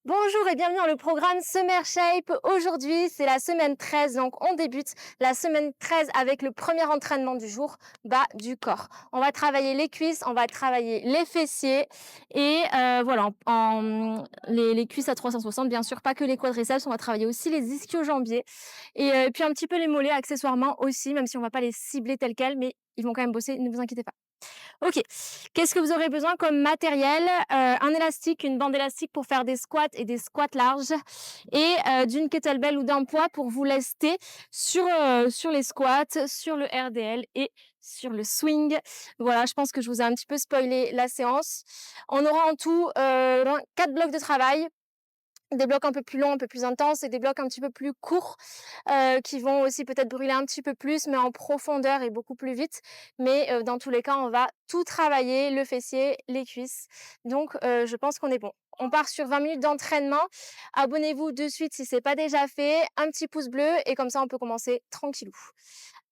Bonjour et bienvenue dans le programme Summer Shape. Aujourd'hui, c'est la semaine 13, donc on débute la semaine 13 avec le premier entraînement du jour, bas du corps. On va travailler les cuisses, on va travailler les fessiers et voilà, les cuisses à 360, bien sûr, pas que les quadriceps, on va travailler aussi les ischio-jambiers et puis un petit peu les mollets accessoirement aussi, même si on va pas les cibler tels quels, mais ils vont quand même bosser, ne vous inquiétez pas. OK. Qu'est-ce que vous aurez besoin comme matériel? Un élastique, une bande élastique pour faire des squats et des squats larges et d'une kettlebell ou d'un poids pour vous lester sur les squats, sur le RDL et sur le swing. Voilà, je pense que je vous ai un petit peu spoilé la séance. On aura en tout, 4 blocs de travail. Des blocs un peu plus longs, un peu plus intenses et des blocs un petit peu plus courts, qui vont aussi peut-être brûler un petit peu plus, mais en profondeur et beaucoup plus vite. Mais, dans tous les cas, on va tout travailler, le fessier, les cuisses. Donc, je pense qu'on est bon. On part sur 20 minutes d'entraînement. Abonnez-vous de suite si c'est pas déjà fait, un petit pouce bleu et comme ça on peut commencer tranquillou.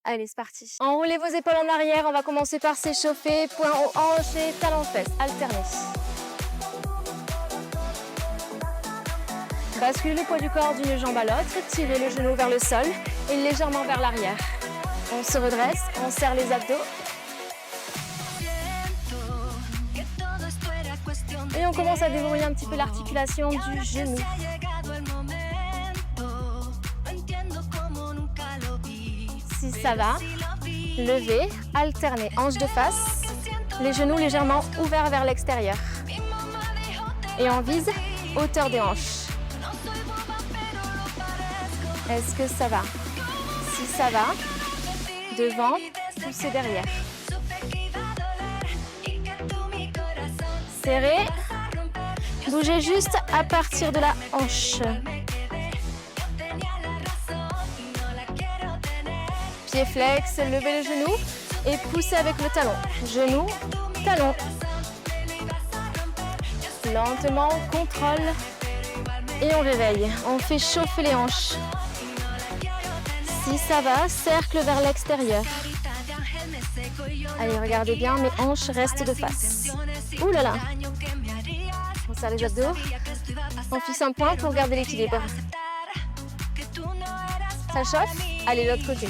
Allez, c'est parti. Enroulez vos épaules en arrière, on va commencer par s'échauffer, poing aux hanches et talons fesses, alternez. Basculez le poids du corps d'une jambe à l'autre, tirez le genou vers le sol et légèrement vers l'arrière. On se redresse, on serre les abdos. Et on commence à déverrouiller un petit peu l'articulation du genou. Si ça va, levez, alternez, hanches de face, les genoux légèrement ouverts vers l'extérieur. Et on vise hauteur des hanches. Est-ce que ça va? Si ça va, devant, poussez derrière. Serrez. Bougez juste à partir de la hanche. Pied flex, levez le genou et poussez avec le talon. Genou, talon. Lentement, on contrôle et on réveille. On fait chauffer les hanches. Si ça va, cercle vers l'extérieur. Allez, regardez bien, mes hanches restent de face. Ouh là là. On serre les abdos. On fixe un point pour garder l'équilibre. Ça chauffe? Allez, l'autre côté.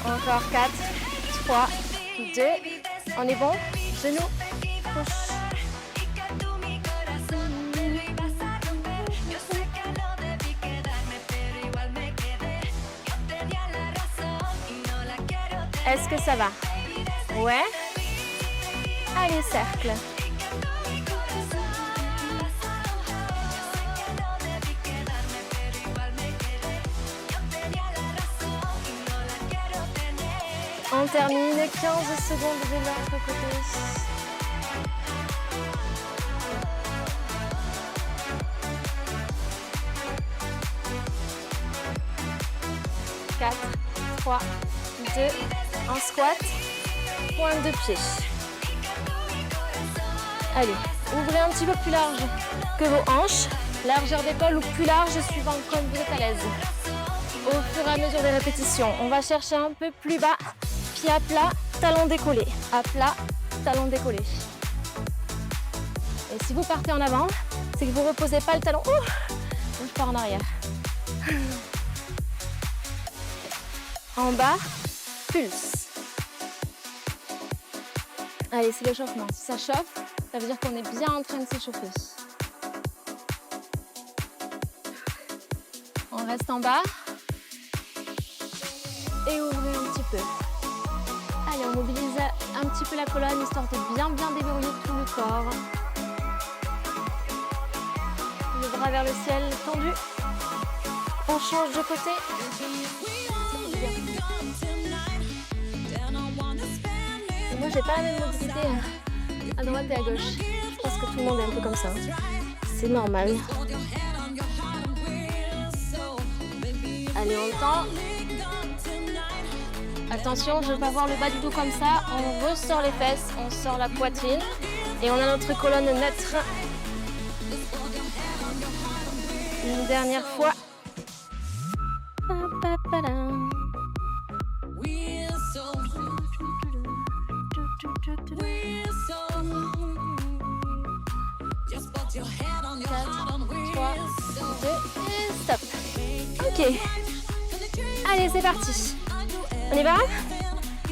Encore 4, 3, 2, on est bon, genou, couche. Est-ce que ça va? Ouais. Allez, cercle. On termine 15 secondes de l'autre côté. 4, 3, 2, un squat, pointe de pied. Allez, ouvrez un petit peu plus large que vos hanches, largeur d'épaule ou plus large suivant comme vous êtes à l'aise. Au fur et à mesure des répétitions, on va chercher un peu plus bas. Pied à plat, talon décollé. À plat, talon décollé. Et si vous partez en avant, c'est que vous ne reposez pas le talon. Je pars en arrière. En bas, pulse. Allez, c'est l'échauffement. Si ça chauffe, ça veut dire qu'on est bien en train de s'échauffer. On reste en bas. Et ouvrez un petit peu. Allez, on mobilise un petit peu la colonne, histoire de bien déverrouiller tout le corps. Le bras vers le ciel tendu. On change de côté. Et moi, j'ai pas la même mobilité à droite et à gauche. Je pense que tout le monde est un peu comme ça. C'est normal. Allez, on tend. Attention, je ne veux pas voir le bas du dos comme ça. On ressort les fesses, on sort la poitrine. Et on a notre colonne neutre. Une dernière fois. Ok. Allez, c'est parti. On y va?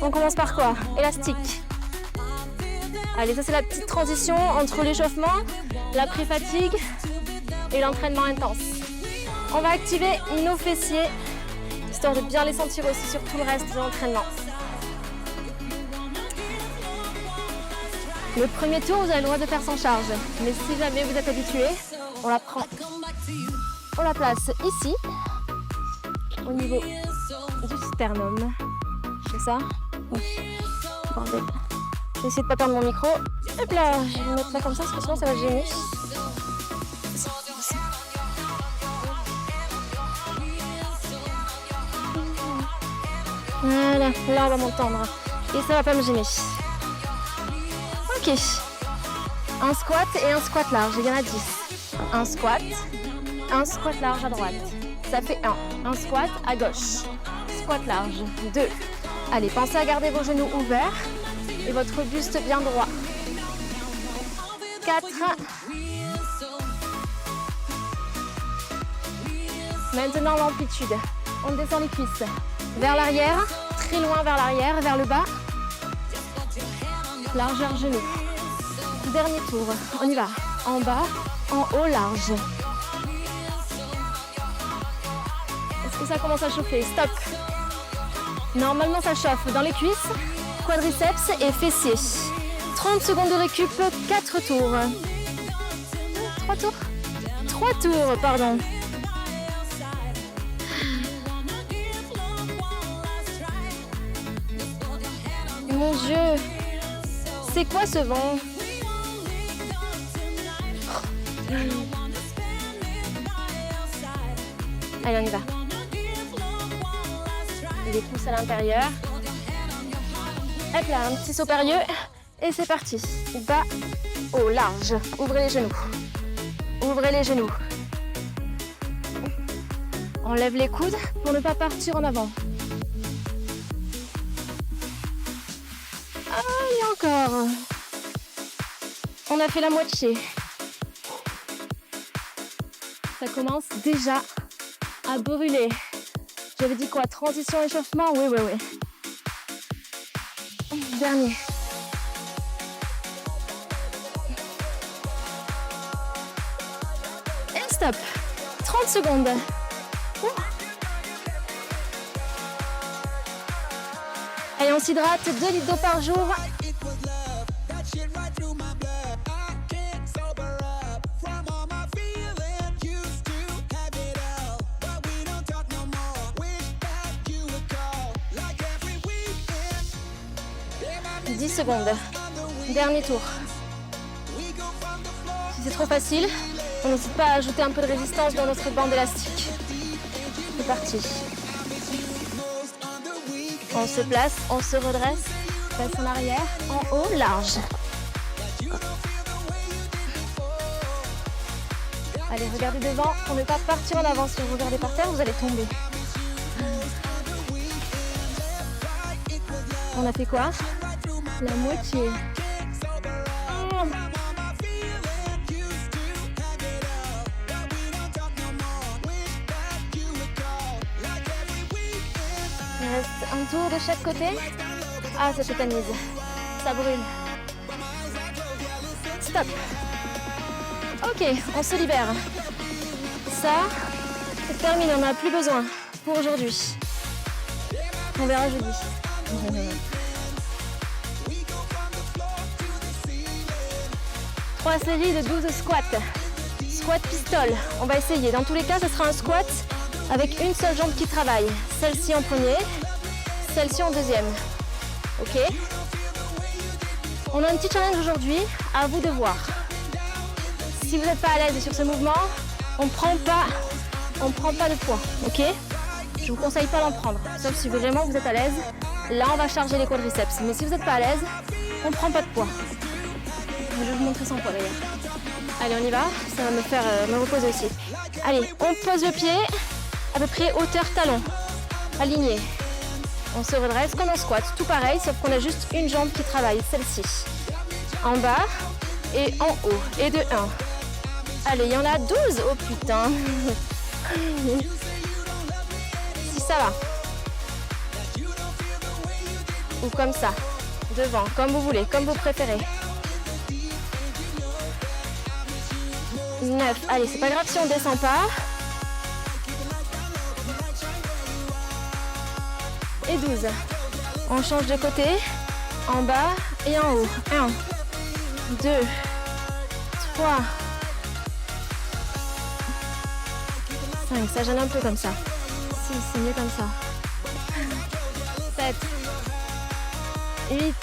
On commence par quoi? Élastique. Allez, ça c'est la petite transition entre l'échauffement, la pré-fatigue et l'entraînement intense. On va activer nos fessiers, histoire de bien les sentir aussi sur tout le reste de l'entraînement. Le premier tour, vous avez le droit de faire sans charge. Mais si jamais vous êtes habitué, on la prend. On la place ici, au niveau du sternum. C'est ça? Bordel. Je vais essayer de ne pas perdre mon micro. Hop là, je vais le mettre là comme ça, parce que sinon ça va gêner. Voilà, là on va m'entendre. Et ça va pas me gêner. Ok. Un squat et un squat large, il y en a 10. Un squat large à droite. Ça fait 1. Un squat à gauche. Squat large. 2. Allez, pensez à garder vos genoux ouverts et votre buste bien droit. 4. Maintenant l'amplitude. On descend les cuisses. Vers l'arrière, très loin vers l'arrière, vers le bas. Largeur genou. Dernier tour. On y va. En bas, en haut, large. Est-ce que ça commence à chauffer? Stop. Normalement, ça chauffe dans les cuisses, quadriceps et fessiers. 30 secondes de récup, 4 tours. 3 tours? 3 tours, pardon. Mon Dieu, c'est quoi ce vent? Allez, on y va. Les pouces à l'intérieur. Hop là, un petit saut périlleux. Et c'est parti. Bas, haut, large. Ouvrez les genoux. Ouvrez les genoux. On lève les coudes pour ne pas partir en avant. Allez, encore. On a fait la moitié. Ça commence déjà à brûler. J'avais dit quoi? Transition, échauffement? Oui. Dernier. Et stop. 30 secondes. Allez, on s'hydrate. 2 litres d'eau par jour. Secondes. Dernier tour. Si c'est trop facile, on n'hésite pas à ajouter un peu de résistance dans notre bande élastique. C'est parti. On se place, on se redresse, passe en arrière, en haut, large. Allez, regardez devant, pour ne pas partir en avant. Si vous regardez par terre, vous allez tomber. On a fait quoi? La moitié. Il reste un tour de chaque côté. Ah, ça tétanise. Ça brûle. Stop. Ok, on se libère. Ça, c'est terminé. On n'a plus besoin pour aujourd'hui. On verra jeudi. 3 séries de 12 squats. Squat pistol. On va essayer. Dans tous les cas, ce sera un squat avec une seule jambe qui travaille. Celle-ci en premier, celle-ci en deuxième. Ok? On a un petit challenge aujourd'hui. À vous de voir. Si vous n'êtes pas à l'aise sur ce mouvement, on ne prend pas de poids. Ok? Je vous conseille pas d'en prendre. Sauf si vraiment vous êtes à l'aise. Là, on va charger les quadriceps. Mais si vous n'êtes pas à l'aise, on ne prend pas de poids. Je vais vous montrer sans poids d'ailleurs. Allez, on y va. Ça va me faire me reposer aussi. Allez, on pose le pied à peu près hauteur talon. Aligné. On se redresse comme un squat. Tout pareil, sauf qu'on a juste une jambe qui travaille, celle-ci. En bas et en haut. Et de 1. Allez, il y en a 12. Oh putain. ça va. Ou comme ça, devant, comme vous voulez, comme vous préférez. 9, allez, c'est pas grave si on descend pas. Et 12. On change de côté, en bas et en haut. 1, 2, 3, 5, ça gêne un peu comme ça. 6, c'est mieux comme ça. 7, 8,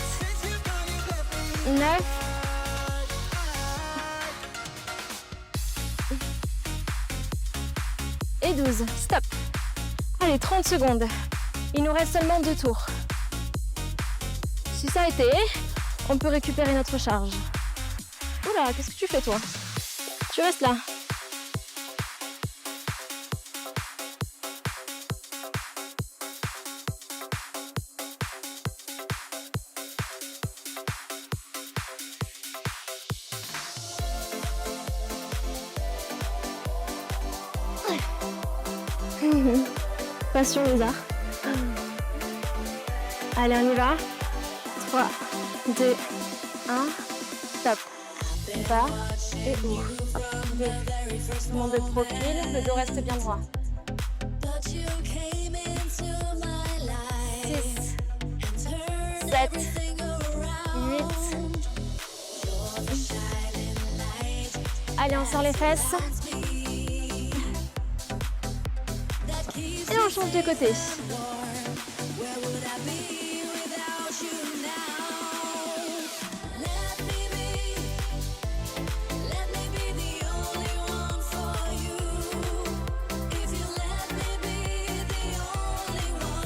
9, et 12. Stop. Allez, 30 secondes. Il nous reste seulement 2 tours. Si ça a été, on peut récupérer notre charge. Oula, qu'est-ce que tu fais toi? Tu restes là. Passion lézard. Allez, on y va. 3, 2, 1, stop. Bas et ouvre. 2. Mouvement de profil, le dos reste bien droit. 6, 7, 8. Allez, on sort les fesses. Et on change de côté.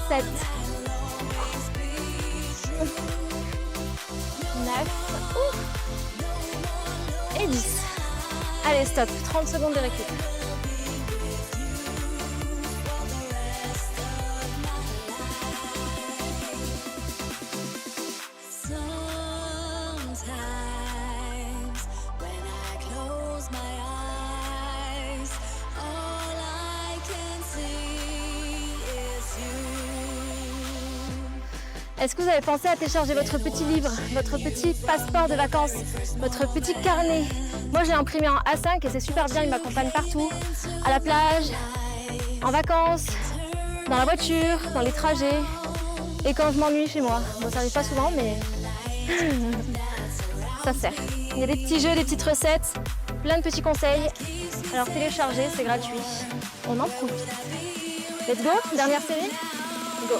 Sept, 9 et 10. Allez, stop. 30 secondes de récup. Est-ce que vous avez pensé à télécharger votre petit livre, votre petit passeport de vacances, votre petit carnet? Moi, je l'ai imprimé en A5 et c'est super bien, il m'accompagne partout, à la plage, en vacances, dans la voiture, dans les trajets et quand je m'ennuie chez moi. Bon, ça n'arrive pas souvent, mais ça sert. Il y a des petits jeux, des petites recettes, plein de petits conseils. Alors téléchargez, c'est gratuit. On en profite. Let's go, dernière série. Go.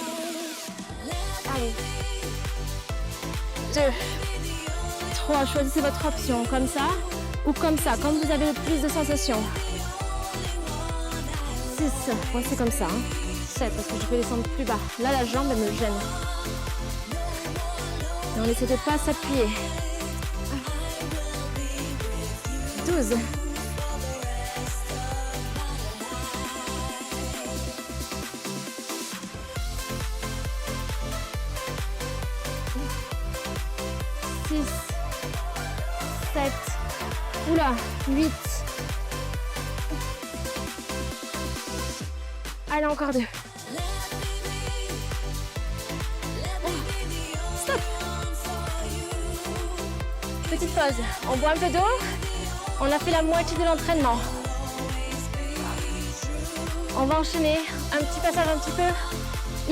Allez. 2, 3, choisissez votre option, comme ça ou comme ça, comme vous avez le plus de sensations. 6, ouais, c'est comme ça. 7, parce que je peux descendre plus bas. Là, la jambe, elle me gêne. Et on essaie de ne pas s'appuyer. 12. 6, 7, oula, 8. Allez, encore 2. Stop. Petite pause. On boit un peu d'eau. On a fait la moitié de l'entraînement. On va enchaîner un petit passage un petit peu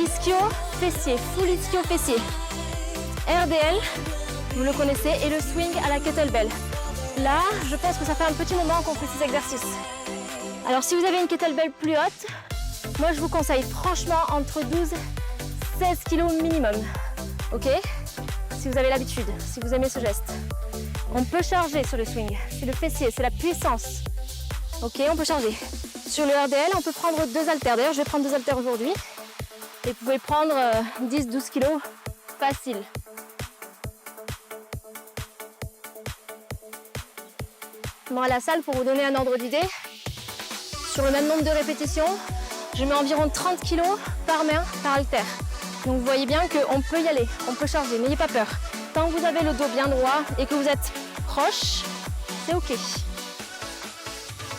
ischio-fessier, full ischio-fessier. RDL, vous le connaissez, et le swing à la kettlebell. Là, je pense que ça fait un petit moment qu'on fait ces exercices. Alors, si vous avez une kettlebell plus haute, moi, je vous conseille franchement entre 12 et 16 kg minimum. Ok? Si vous avez l'habitude, si vous aimez ce geste. On peut charger sur le swing. C'est le fessier, c'est la puissance. Ok, on peut charger. Sur le RDL, on peut prendre 2 haltères. D'ailleurs, je vais prendre 2 haltères aujourd'hui. Et vous pouvez prendre 10-12 kg facile. Bon, à la salle, pour vous donner un ordre d'idée, sur le même nombre de répétitions, je mets environ 30 kg par main, par haltère. Donc vous voyez bien qu'on peut y aller, on peut charger, n'ayez pas peur. Tant que vous avez le dos bien droit et que vous êtes proche, c'est ok.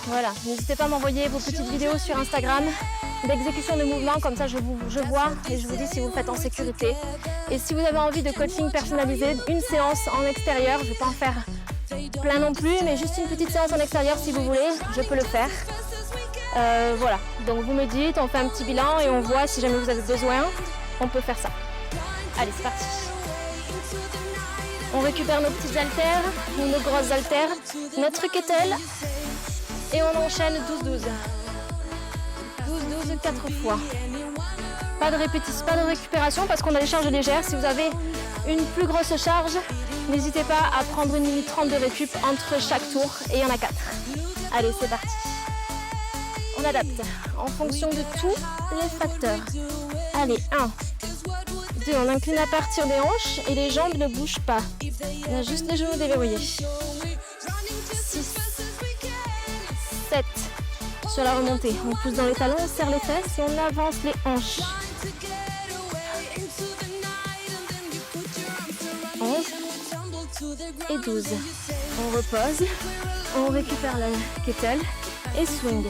Voilà, n'hésitez pas à m'envoyer vos petites vidéos sur Instagram d'exécution de mouvements, comme ça je vois et je vous dis si vous le faites en sécurité. Et si vous avez envie de coaching personnalisé, une séance en extérieur, je ne vais pas en faire plein non plus, mais juste une petite séance en extérieur si vous voulez, je peux le faire. Voilà, donc vous me dites, on fait un petit bilan et on voit si jamais vous avez besoin, on peut faire ça. Allez, c'est parti. On récupère nos petites haltères, nos grosses haltères, notre kettle et on enchaîne 12-12. 12-12, 4 fois. Pas de répétition, pas de récupération parce qu'on a des charges légères. Si vous avez une plus grosse charge, n'hésitez pas à prendre 1 minute 30 de récup entre chaque tour et il y en a 4. Allez, c'est parti. On adapte en fonction de tous les facteurs. Allez, 1, 2, on incline à partir des hanches et les jambes ne bougent pas. On a juste les genoux déverrouillés. 6, 7. Sur la remontée, on pousse dans les talons, on serre les fesses et on avance les hanches. 11 et 12. On repose, on récupère la kettle et swing.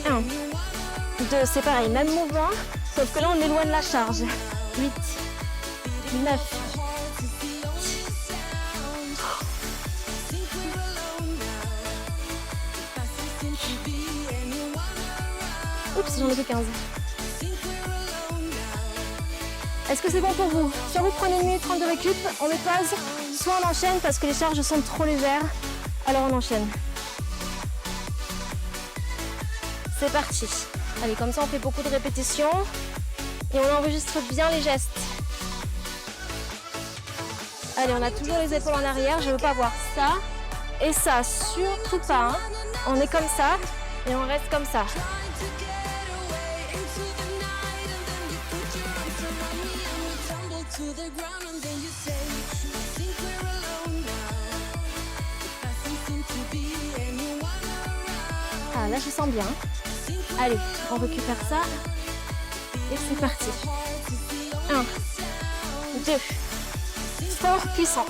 1, 2, c'est pareil, même mouvement, sauf que là on éloigne la charge. 8, 9, 10. Oups, j'en ai fait 15. Est-ce que c'est bon pour vous? Si vous prenez 1 minute 30 de récup, on met pause, soit on enchaîne parce que les charges sont trop légères, alors on enchaîne. C'est parti. Allez, comme ça on fait beaucoup de répétitions et on enregistre bien les gestes. Allez, on a toujours les épaules en arrière, je ne veux pas voir ça et ça, surtout pas. Hein. On est comme ça et on reste comme ça. Ah, là je sens bien. Allez, on récupère ça. Et c'est parti. 1, 2. Fort, puissant.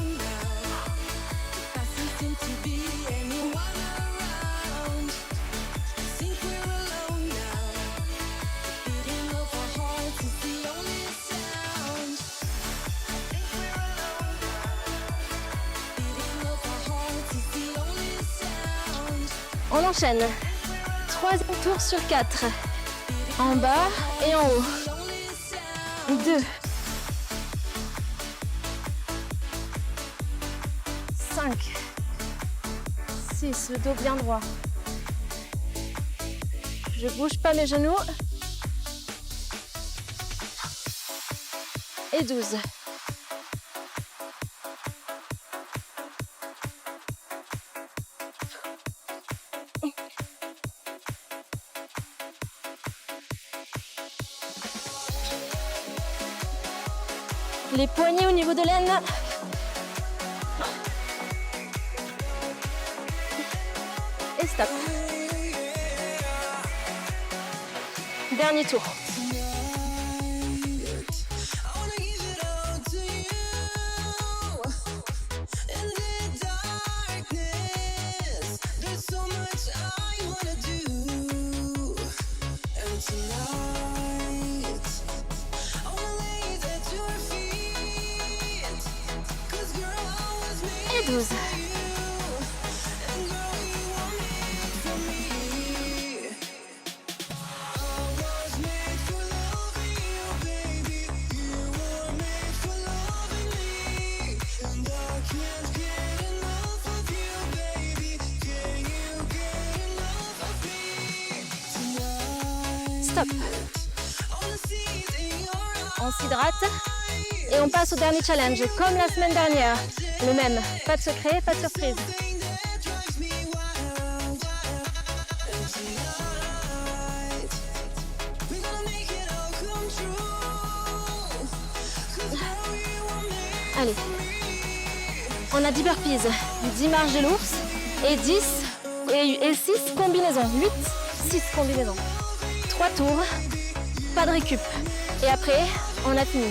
On enchaîne. 3e tour sur 4. En bas et en haut. 2. 5. 6. Le dos bien droit. Je bouge pas mes genoux. Et 12. Les poignets au niveau de l'aine. Et stop. Dernier tour. Et 12. Stop. On s'hydrate et on passe au dernier challenge, comme la semaine dernière. Le même, pas de secret, pas de surprise. Allez, on a 10 burpees, 10 marches de l'ours et 10 et 6 combinaisons, 8, 6 combinaisons. 3 tours, pas de récup. Et après, on a fini.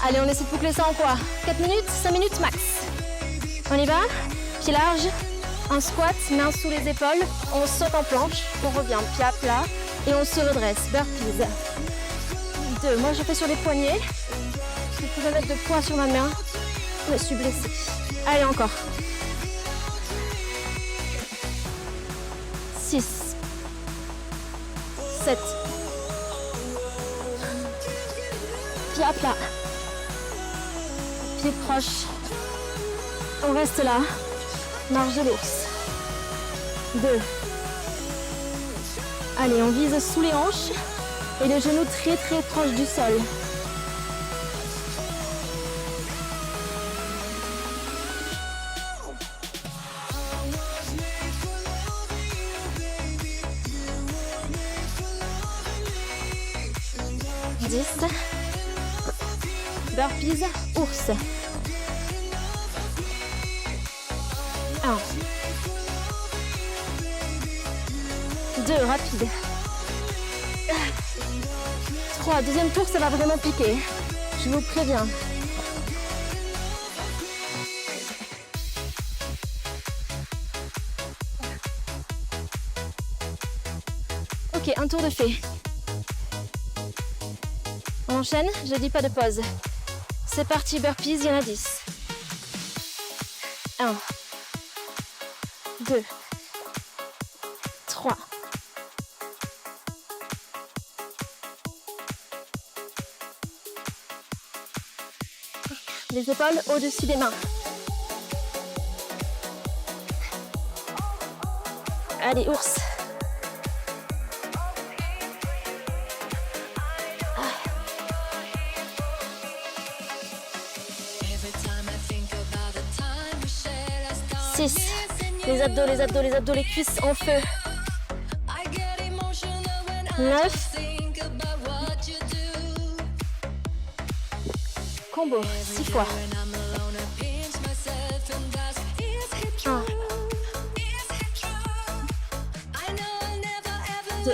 Allez, on essaie de boucler ça en quoi? 4 minutes, 5 minutes max. On y va? Pied large, un squat, main sous les épaules, on saute en planche, on revient pied à plat, Et on se redresse, burpees. 2, moi je fais sur les poignets. Je pouvais mettre de poids sur ma main. Je me suis blessée. Allez, encore. 6, 7. Pied à plat. Pied proche. On reste là. Marche de l'ours. 2. Allez, on vise sous les hanches et les genoux très très proches du sol. 10. Burpees, ours. 1. 2, rapide. 3, deuxième tour, ça va vraiment piquer. Je vous préviens. Ok, un tour de fait. On enchaîne, je dis pas de pause. C'est parti, burpees, il y en a 10. 1, 2, 3. Les épaules au-dessus des mains. Allez, ours. Les abdos, les abdos, les abdos, les cuisses en feu. 9. Combo, 6 fois. 1. 2. 1.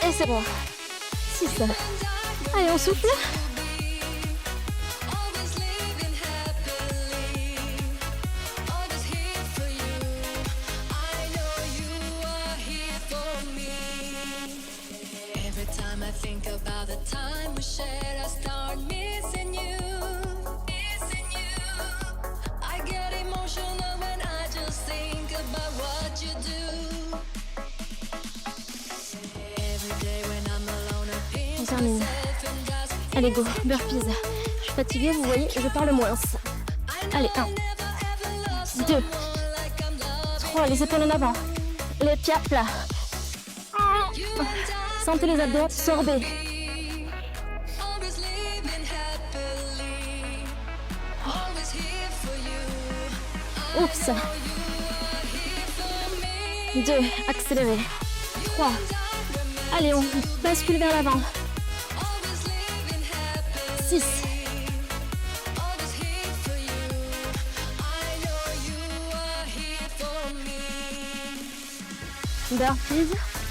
Et c'est bon. 6. Allez, on souffle. On termine. Allez, go, burpees. Je suis fatiguée, vous voyez, je parle moins. Allez, 1, 2, 3, les épaules en avant, les pieds à plat. Sentez les abdos absorber. Oups. 2, accélérez. 3. Allez, on bascule vers l'avant. 6. Burpees,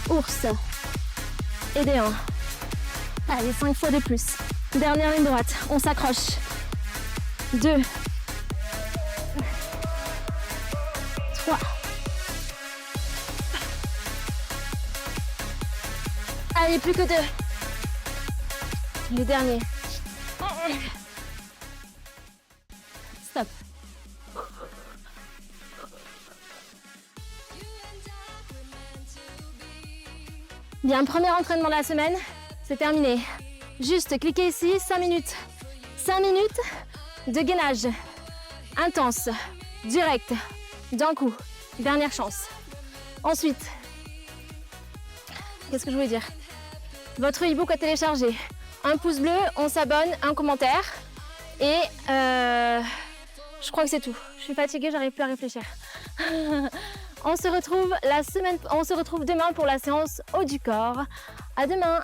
ours. Et des 1. Allez, 5 fois de plus. Dernière ligne droite, on s'accroche. 2. 3. Allez, plus que 2. Le dernier. Stop. Bien, premier entraînement de la semaine, c'est terminé. Juste cliquez ici, 5 minutes. 5 minutes de gainage. Intense, direct, d'un coup. Dernière chance. Ensuite, qu'est-ce que je voulais dire? Votre e-book à télécharger. Un pouce bleu, on s'abonne, un commentaire. Et je crois que c'est tout. Je suis fatiguée, j'arrive plus à réfléchir. On se retrouve demain pour la séance haut du corps. À demain.